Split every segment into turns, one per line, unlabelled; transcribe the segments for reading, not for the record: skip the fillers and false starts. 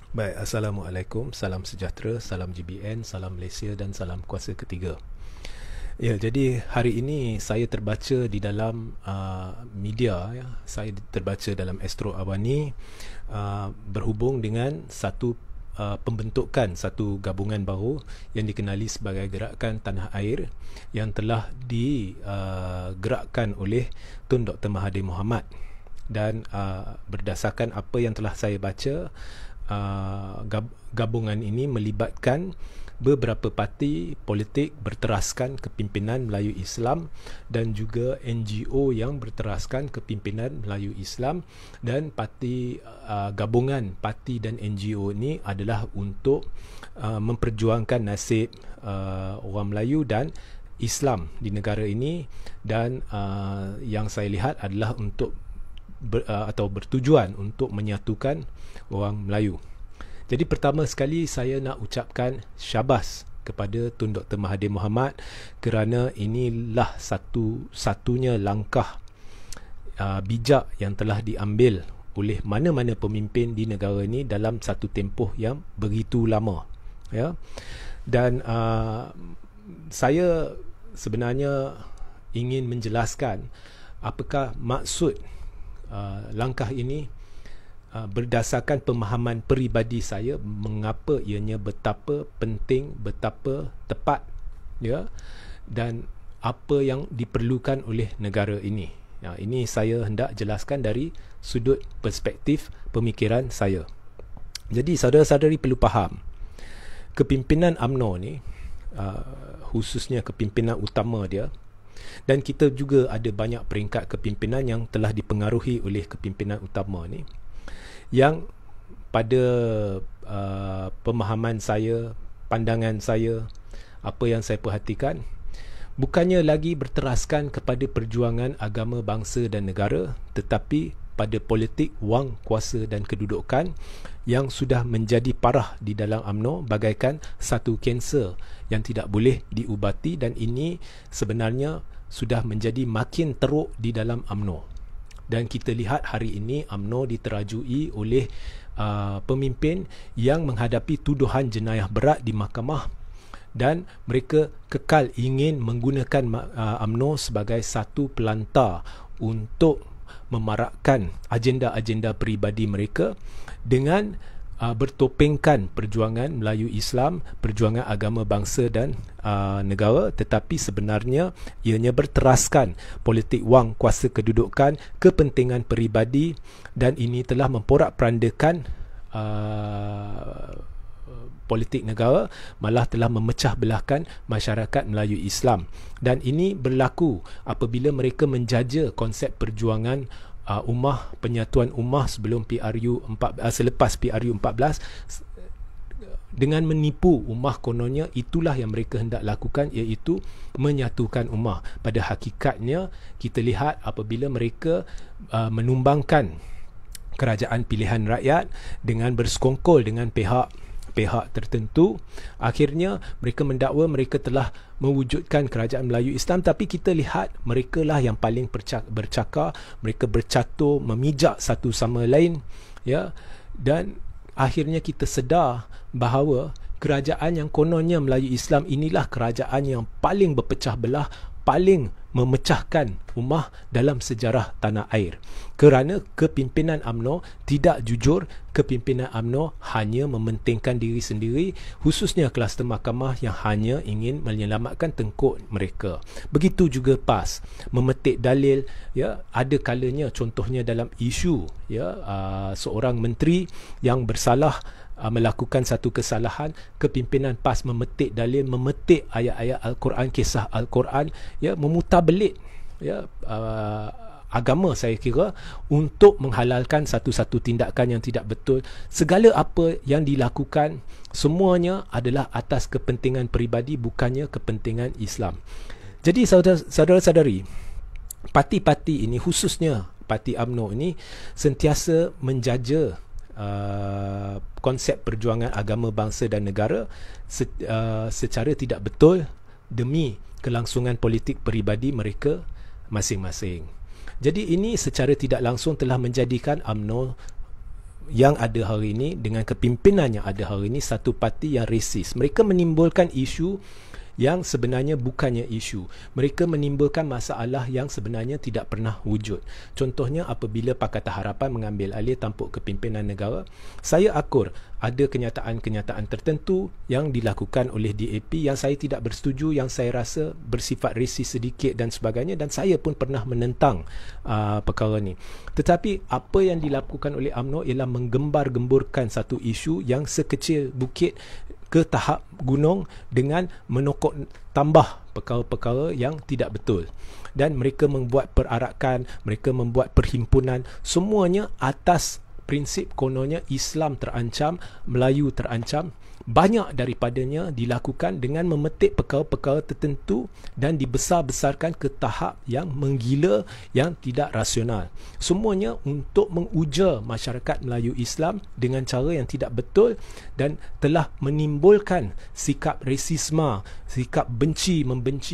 Baik, Assalamualaikum, salam sejahtera, salam GBN, salam Malaysia dan salam kuasa ketiga. Ya, jadi hari ini saya terbaca di dalam media, ya, saya terbaca dalam Astro Awani berhubung dengan satu pembentukan satu gabungan baru yang dikenali sebagai Gerakan Tanah Air yang telah digerakkan oleh Tun Dr. Mahathir Mohamad. Dan berdasarkan apa yang telah saya baca, gabungan ini melibatkan beberapa parti politik berteraskan kepimpinan Melayu Islam dan juga NGO yang berteraskan kepimpinan Melayu Islam, dan gabungan parti dan NGO ini adalah untuk memperjuangkan nasib orang Melayu dan Islam di negara ini, dan yang saya lihat adalah untuk atau bertujuan untuk menyatukan orang Melayu. Jadi pertama sekali saya nak ucapkan syabas kepada Tun Dr. Mahathir Mohamad kerana inilah satu-satunya langkah bijak yang telah diambil oleh mana-mana pemimpin di negara ini dalam satu tempoh yang begitu lama, ya. Dan saya sebenarnya ingin menjelaskan apakah maksud langkah ini berdasarkan pemahaman peribadi saya, mengapa ianya betapa penting, betapa tepat, ya, dan apa yang diperlukan oleh negara ini. Ini saya hendak jelaskan dari sudut perspektif pemikiran saya. Jadi saudara-saudari perlu faham, kepimpinan UMNO ni, khususnya kepimpinan utama dia, dan kita juga ada banyak peringkat kepimpinan yang telah dipengaruhi oleh kepimpinan utama ni, yang pada pemahaman saya, pandangan saya, apa yang saya perhatikan, bukannya lagi berteraskan kepada perjuangan agama, bangsa dan negara, tetapi pada politik wang, kuasa dan kedudukan yang sudah menjadi parah di dalam UMNO bagaikan satu kanser yang tidak boleh diubati, dan ini sebenarnya sudah menjadi makin teruk di dalam UMNO. Dan kita lihat hari ini UMNO diterajui oleh pemimpin yang menghadapi tuduhan jenayah berat di mahkamah, dan mereka kekal ingin menggunakan UMNO sebagai satu pelantar untuk memarakkan agenda-agenda peribadi mereka dengan bertopengkan perjuangan Melayu Islam, perjuangan agama, bangsa dan negara, tetapi sebenarnya ianya berteraskan politik wang, kuasa kedudukan, kepentingan peribadi, dan ini telah memporak-perandakan politik negara, malah telah memecah belahkan masyarakat Melayu Islam. Dan ini berlaku apabila mereka menjaja konsep perjuangan ummah, penyatuan ummah sebelum selepas PRU 14 dengan menipu ummah. Kononnya itulah yang mereka hendak lakukan, iaitu menyatukan ummah. Pada hakikatnya kita lihat apabila mereka menumbangkan kerajaan pilihan rakyat dengan bersekongkol dengan pihak tertentu, akhirnya mereka mendakwa mereka telah mewujudkan kerajaan Melayu Islam, tapi kita lihat mereka lah yang paling bercakar, mereka bercatur, memijak satu sama lain, ya. Dan akhirnya kita sedar bahawa kerajaan yang kononnya Melayu Islam inilah kerajaan yang paling berpecah belah, paling memecahkan ummah dalam sejarah tanah air, kerana kepimpinan UMNO tidak jujur. Kepimpinan UMNO hanya mementingkan diri sendiri, khususnya kluster mahkamah yang hanya ingin menyelamatkan tengkuk mereka. Begitu juga PAS memetik dalil, ya, ada kalanya contohnya dalam isu, ya, seorang menteri yang bersalah melakukan satu kesalahan, kepimpinan PAS memetik dalil, memetik ayat-ayat Al-Quran, kisah Al-Quran, ya, memutarbelit, ya, agama, saya kira, untuk menghalalkan satu-satu tindakan yang tidak betul. Segala apa yang dilakukan semuanya adalah atas kepentingan peribadi, bukannya kepentingan Islam. Jadi saudara-saudari, parti-parti ini, khususnya parti UMNO ini, sentiasa menjaja konsep perjuangan agama, bangsa dan negara secara tidak betul demi kelangsungan politik peribadi mereka masing-masing. Jadi ini secara tidak langsung telah menjadikan UMNO yang ada hari ini, dengan kepimpinan yang ada hari ini, satu parti yang resis. Mereka menimbulkan isu yang sebenarnya bukannya isu. Mereka menimbulkan masalah yang sebenarnya tidak pernah wujud. Contohnya apabila Pakatan Harapan mengambil alih tampuk kepimpinan negara, saya akur ada kenyataan-kenyataan tertentu yang dilakukan oleh DAP yang saya tidak bersetuju, yang saya rasa bersifat resis sedikit dan sebagainya, dan saya pun pernah menentang perkara ni. Tetapi apa yang dilakukan oleh UMNO ialah menggembar-gemburkan satu isu yang sekecil bukit ke tahap gunung dengan menokok tambah perkara-perkara yang tidak betul. Dan mereka membuat perarakan, mereka membuat perhimpunan, semuanya atas prinsip kononnya Islam terancam, Melayu terancam. Banyak daripadanya dilakukan dengan memetik perkara-perkara tertentu dan dibesar-besarkan ke tahap yang menggila, yang tidak rasional. Semuanya untuk menguja masyarakat Melayu Islam dengan cara yang tidak betul dan telah menimbulkan sikap rasisme, sikap membenci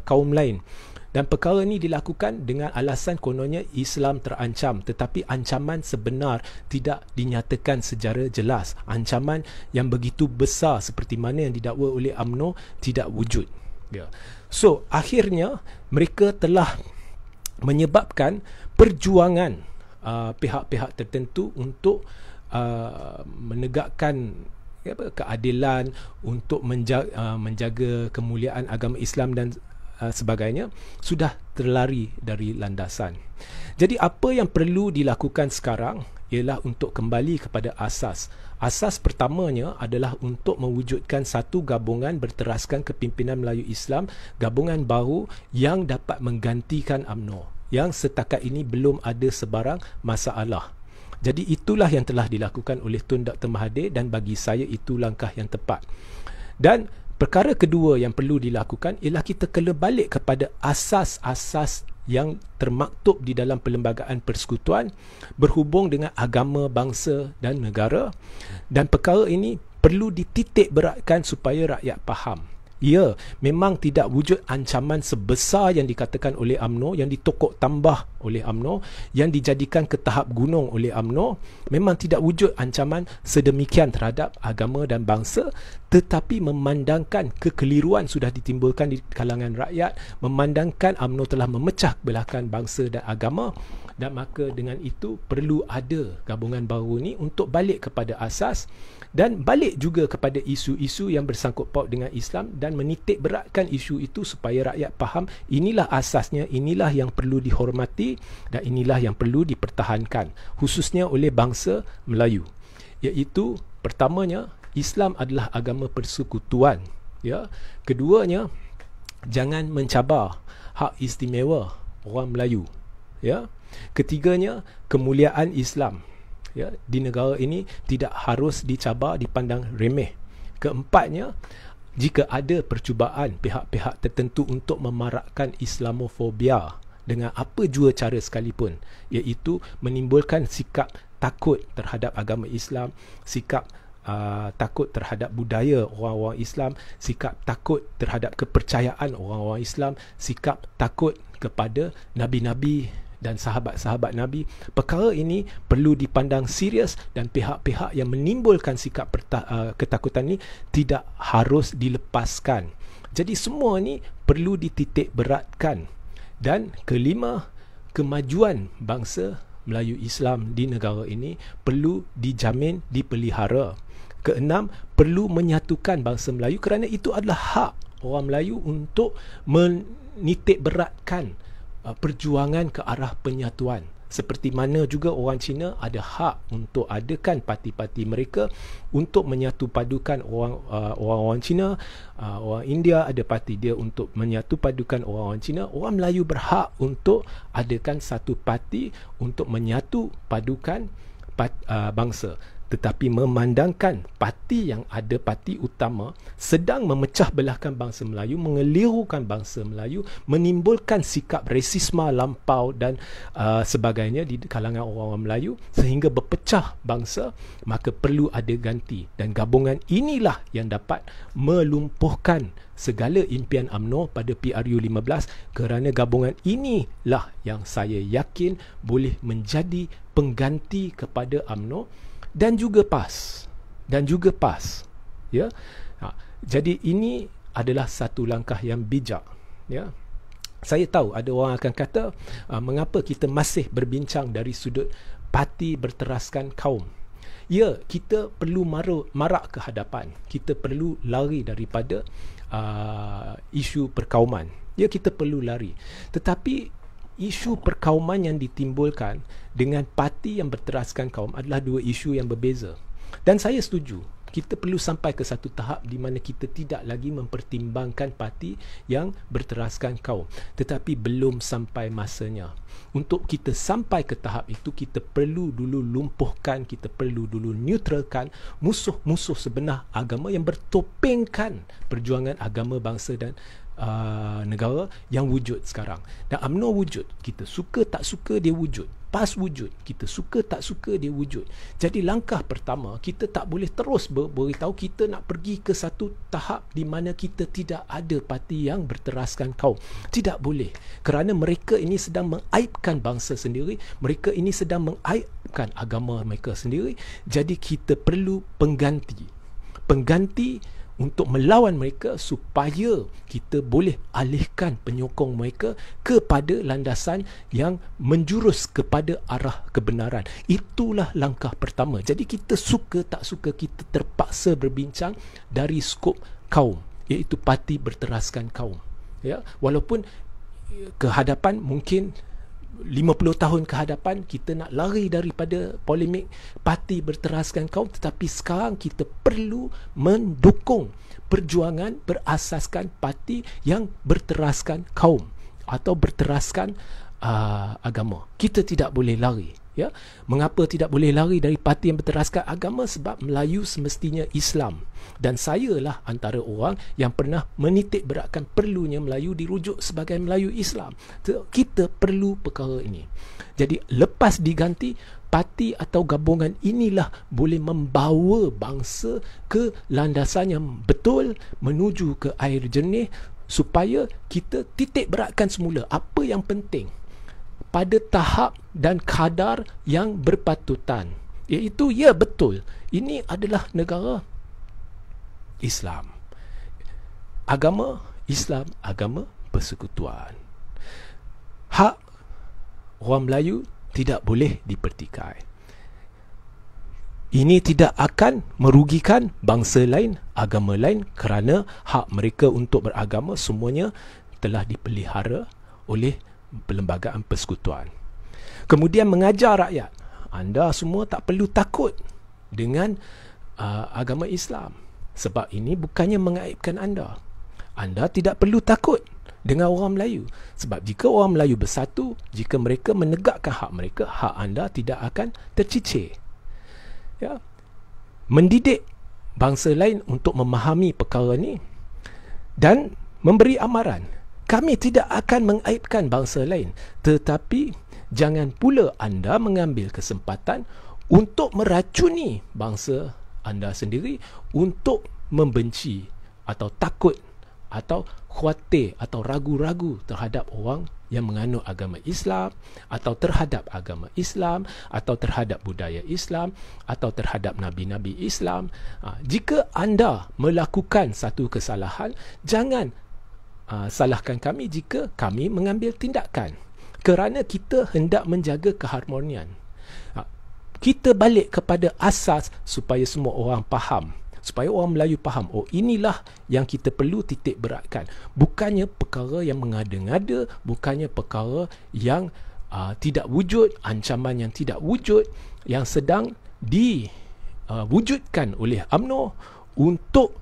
kaum lain. Dan perkara ini dilakukan dengan alasan kononnya Islam terancam, tetapi ancaman sebenar tidak dinyatakan secara jelas. Ancaman yang begitu besar seperti mana yang didakwa oleh UMNO tidak wujud. So, akhirnya mereka telah menyebabkan perjuangan pihak-pihak tertentu untuk menegakkan keadilan, untuk menjaga kemuliaan agama Islam dan sebagainya, sudah terlari dari landasan. Jadi apa yang perlu dilakukan sekarang ialah untuk kembali kepada asas. Asas pertamanya adalah untuk mewujudkan satu gabungan berteraskan kepimpinan Melayu Islam, gabungan baru yang dapat menggantikan UMNO, yang setakat ini belum ada sebarang masalah. Jadi itulah yang telah dilakukan oleh Tun Dr. Mahathir, dan bagi saya itu langkah yang tepat. Dan perkara kedua yang perlu dilakukan ialah kita kena balik kepada asas-asas yang termaktub di dalam Perlembagaan Persekutuan berhubung dengan agama, bangsa dan negara. Dan perkara ini perlu dititik beratkan supaya rakyat faham. Ya, memang tidak wujud ancaman sebesar yang dikatakan oleh UMNO, yang ditokok tambah oleh UMNO, yang dijadikan ke tahap gunung oleh UMNO. Memang tidak wujud ancaman sedemikian terhadap agama dan bangsa, tetapi memandangkan kekeliruan sudah ditimbulkan di kalangan rakyat, memandangkan UMNO telah memecah belahkan bangsa dan agama, dan maka dengan itu perlu ada gabungan baru ni untuk balik kepada asas dan balik juga kepada isu-isu yang bersangkut paut dengan Islam, dan menitik beratkan isu itu supaya rakyat faham inilah asasnya, inilah yang perlu dihormati dan inilah yang perlu dipertahankan khususnya oleh bangsa Melayu. Iaitu pertamanya, Islam adalah agama persekutuan, ya. Keduanya, jangan mencabar hak istimewa orang Melayu, ya. Ketiganya, kemuliaan Islam, ya, di negara ini tidak harus dicabar, dipandang remeh. Keempatnya, jika ada percubaan pihak-pihak tertentu untuk memarakkan Islamofobia dengan apa jua cara sekalipun, iaitu menimbulkan sikap takut terhadap agama Islam, sikap takut terhadap budaya orang-orang Islam, sikap takut terhadap kepercayaan orang-orang Islam, sikap takut kepada nabi-nabi dan sahabat-sahabat Nabi. Perkara ini perlu dipandang serius, dan pihak-pihak yang menimbulkan sikap ketakutan ini tidak harus dilepaskan. Jadi semua ni perlu dititik beratkan. Dan kelima, kemajuan bangsa Melayu Islam di negara ini perlu dijamin, dipelihara. Keenam, perlu menyatukan bangsa Melayu kerana itu adalah hak orang Melayu untuk menitik beratkan perjuangan ke arah penyatuan. Seperti mana juga orang Cina ada hak untuk adakan parti-parti mereka untuk menyatu padukan orang-orang Cina. Orang India ada parti dia untuk menyatu padukan orang-orang Cina. Orang Melayu berhak untuk adakan satu parti untuk menyatu padukan bangsa. tetapi memandangkan parti yang ada, parti utama, sedang memecah belahkan bangsa Melayu, mengelirukan bangsa Melayu, menimbulkan sikap rasisme lampau dan sebagainya di kalangan orang-orang Melayu sehingga berpecah bangsa, maka perlu ada ganti. Dan gabungan inilah yang dapat melumpuhkan segala impian UMNO pada PRU 15, kerana gabungan inilah yang saya yakin boleh menjadi pengganti kepada UMNO dan juga PAS, ya. Jadi ini adalah satu langkah yang bijak, ya. Saya tahu ada orang akan kata, mengapa kita masih berbincang dari sudut parti berteraskan kaum. Ya, kita perlu marak ke hadapan, kita perlu lari daripada isu perkauman. Ya, kita perlu lari, tetapi isu perkauman yang ditimbulkan dengan parti yang berteraskan kaum adalah dua isu yang berbeza. Dan saya setuju, kita perlu sampai ke satu tahap di mana kita tidak lagi mempertimbangkan parti yang berteraskan kaum. Tetapi belum sampai masanya. Untuk kita sampai ke tahap itu, kita perlu dulu lumpuhkan, kita perlu dulu neutralkan musuh-musuh sebenar agama yang bertopengkan perjuangan agama, bangsa dan negara yang wujud sekarang. Dan UMNO wujud, kita suka tak suka dia wujud. PAS wujud, kita suka tak suka dia wujud. Jadi langkah pertama, kita tak boleh terus beritahu kita nak pergi ke satu tahap di mana kita tidak ada parti yang berteraskan kaum. Tidak boleh, kerana mereka ini sedang mengaibkan bangsa sendiri, mereka ini sedang mengaibkan agama mereka sendiri. Jadi kita perlu pengganti untuk melawan mereka, supaya kita boleh alihkan penyokong mereka kepada landasan yang menjurus kepada arah kebenaran. Itulah langkah pertama. Jadi kita suka tak suka, kita terpaksa berbincang dari skop kaum, iaitu parti berteraskan kaum, ya. Walaupun ke hadapan mungkin 50 tahun ke hadapan kita nak lari daripada polemik parti berteraskan kaum, tetapi sekarang kita perlu mendukung perjuangan berasaskan parti yang berteraskan kaum atau berteraskan agama. Kita tidak boleh lari, ya. Mengapa tidak boleh lari dari parti yang berteraskan agama? Sebab Melayu semestinya Islam, dan saya lah antara orang yang pernah menitik beratkan perlunya Melayu dirujuk sebagai Melayu Islam. Kita perlu perkara ini. Jadi lepas diganti, parti atau gabungan inilah boleh membawa bangsa ke landasan yang betul, menuju ke air jernih, supaya kita titik beratkan semula apa yang penting pada tahap dan kadar yang berpatutan, iaitu, ya betul, ini adalah negara Islam, agama Islam, agama persekutuan. Hak orang Melayu tidak boleh dipertikai. Ini tidak akan merugikan bangsa lain, agama lain, kerana hak mereka untuk beragama semuanya telah dipelihara oleh perlembagaan persekutuan. Kemudian mengajar rakyat, anda semua tak perlu takut dengan agama Islam, sebab ini bukannya mengaibkan anda. Anda tidak perlu takut dengan orang Melayu, sebab jika orang Melayu bersatu, jika mereka menegakkan hak mereka, hak anda tidak akan tercicir, ya. Mendidik bangsa lain untuk memahami perkara ini dan memberi amaran. Kami tidak akan mengaibkan bangsa lain, tetapi jangan pula anda mengambil kesempatan untuk meracuni bangsa anda sendiri, untuk membenci atau takut atau khawatir atau ragu-ragu terhadap orang yang menganut agama Islam, atau terhadap agama Islam, atau terhadap budaya Islam, atau terhadap nabi-nabi Islam. Jika anda melakukan satu kesalahan, jangan salahkan kami jika kami mengambil tindakan, kerana kita hendak menjaga keharmonian. Kita balik kepada asas supaya semua orang faham, supaya orang Melayu faham, oh inilah yang kita perlu titik beratkan. Bukannya perkara yang mengada-ngada, bukannya perkara yang tidak wujud, ancaman yang tidak wujud, yang sedang diwujudkan oleh UMNO untuk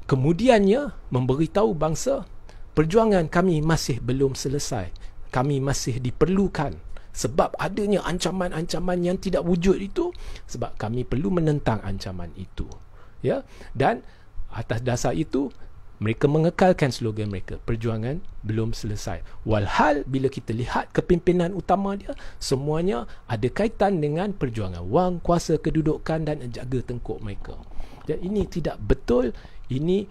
kemudiannya memberitahu bangsa, perjuangan kami masih belum selesai, kami masih diperlukan sebab adanya ancaman-ancaman yang tidak wujud itu, sebab kami perlu menentang ancaman itu, ya. Dan atas dasar itu mereka mengekalkan slogan mereka, perjuangan belum selesai. Walhal bila kita lihat kepimpinan utama dia, semuanya ada kaitan dengan perjuangan wang, kuasa, kedudukan dan jaga tengkuk mereka. Dan ini tidak betul. Ini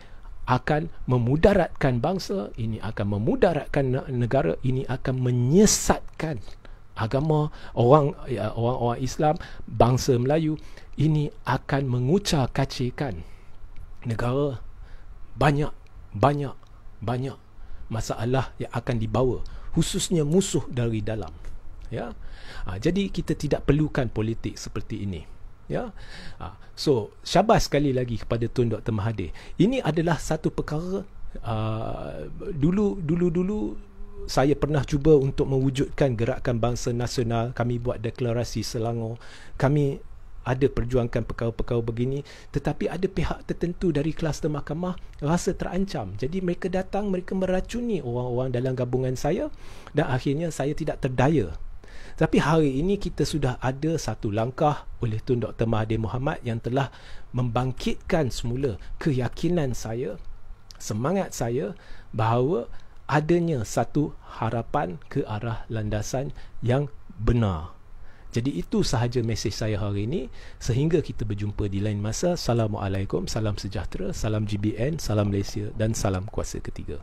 akan memudaratkan bangsa, ini akan memudaratkan negara, ini akan menyesatkan agama orang Islam, bangsa Melayu. Ini akan mengucar-kacirkan negara. Banyak masalah yang akan dibawa, khususnya musuh dari dalam, ya. Jadi kita tidak perlukan politik seperti ini, ya. So syabas sekali lagi kepada Tun Dr. Mahathir. Ini adalah satu perkara dulu saya pernah cuba untuk mewujudkan gerakan bangsa nasional. Kami buat deklarasi Selangor, kami ada perjuangkan perkara-perkara begini, tetapi ada pihak tertentu dari kluster mahkamah rasa terancam. Jadi mereka datang, mereka meracuni orang-orang dalam gabungan saya, dan akhirnya saya tidak terdaya. Tapi hari ini kita sudah ada satu langkah oleh Tun Dr. Mahathir Mohamad yang telah membangkitkan semula keyakinan saya, semangat saya bahawa adanya satu harapan ke arah landasan yang benar. Jadi itu sahaja mesej saya hari ini. Sehingga kita berjumpa di lain masa. Assalamualaikum, salam sejahtera, salam GBN, salam Malaysia dan salam kuasa ketiga.